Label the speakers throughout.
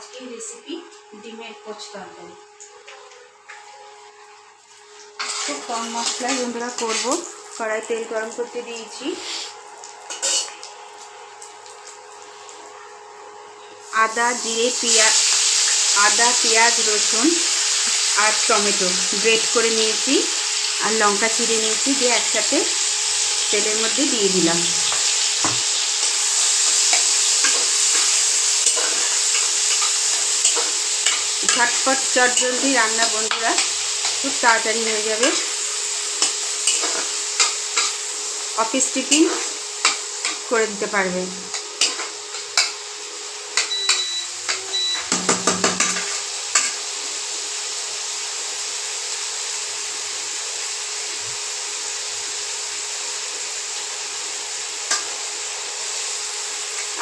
Speaker 1: আজকের রেসিপি ডিমের পোচ তরকারি। খুব কম মশলায় বন্ধুরা করবো। কড়াই তেল গরম করতে দিয়েছি। আদা পেঁয়াজ রসুন আর টমেটো গ্রেট করে নিয়েছি, আর লঙ্কা চিড়ে নিয়েছি, দিয়ে একসাথে তেলের মধ্যে দিয়ে দিলাম। ঝটপট চটজলদি রান্না বন্ধুরা, খুব তাড়াতাড়ি হয়ে যাবে। অফিস টিফিন করে দিতে পারবে।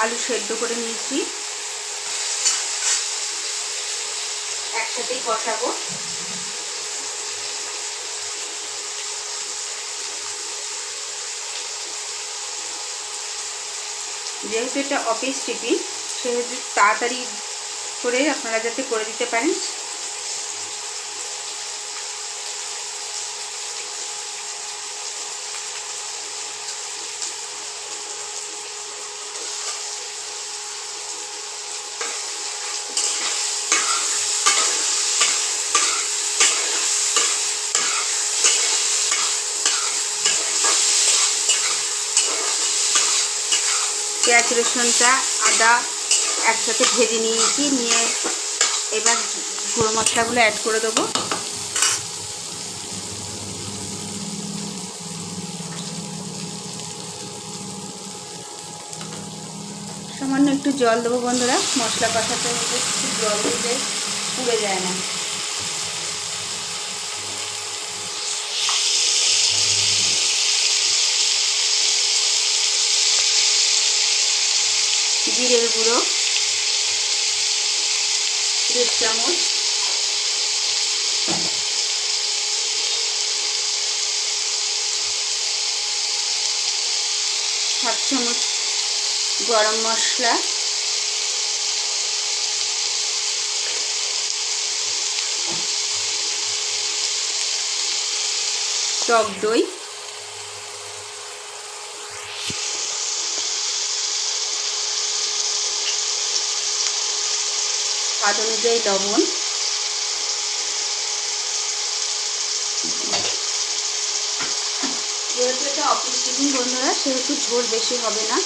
Speaker 1: আলু সেদ্ধ করে নিয়েছি, একসাথেই কষাবো। যেহেতু এটা অফিস টিফিন, সেহেতু তাড়াতাড়ি করে আপনারা যাতে করে দিতে পারেন। পেঁয়াজ রসুনটা আদা একসাথে ভেজে নিয়েছি, নিয়ে এবার গুঁড়ো মশলাগুলো অ্যাড করে দেবো। সামান্য একটু জল দেবো বন্ধুরা, মশলা কষাতে মধ্যে একটু জল দিলে পুড়ে যায় না। জিরের গুঁড়ো 1 চামচ, হাফ চামচ গরম মশলা, টক দই, স্বাদ অনুযায়ী লবণ, যেহেতু এটা অফিস টিফিন বন্ধুরা, সেহেতু ঝোল বেশি হবে না।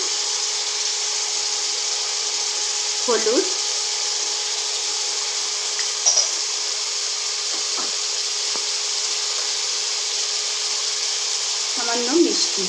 Speaker 1: হলুদ, সামান্য মিষ্টি।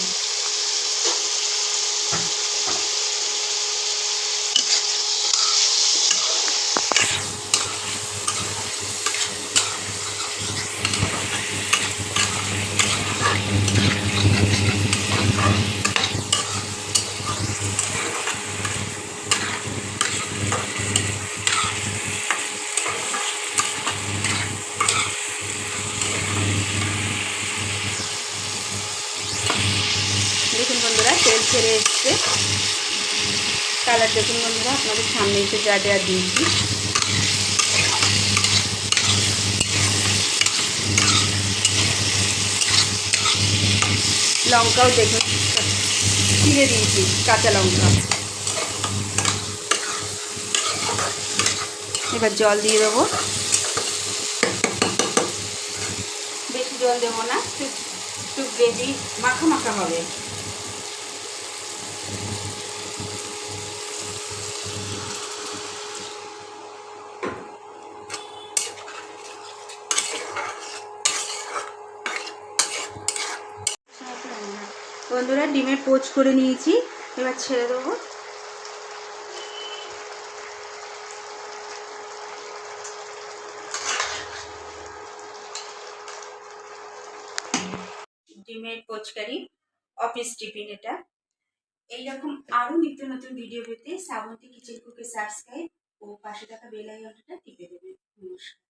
Speaker 1: দেখুন বন্ধুরা, তেল ছেড়ে এসছে। কালার দেখুন বন্ধুরা, আপনাদের সামনে এসে যা দেওয়া দিয়েছি। লঙ্কাও দেখুন চিড়ে দিয়েছি, কাঁচা লঙ্কা। এবার জল দিয়ে দেবো, বেশি জল দেবো না, একটু গ্রেভি মাখা মাখা হবে। বন্ধুরা, ডিমের পোচ করে নিয়েছি, এবার ছেড়ে দেবো। ডিমের পোচকারি অফিস টিফিন এটা। এইরকম আরও নিত্য নতুন ভিডিও পেতে শ্রাবন্তী কিচেন কুকে সাবস্ক্রাইব ও পাশে থাকা বেল আইকনটা টিপে দেবেন। নমস্কার।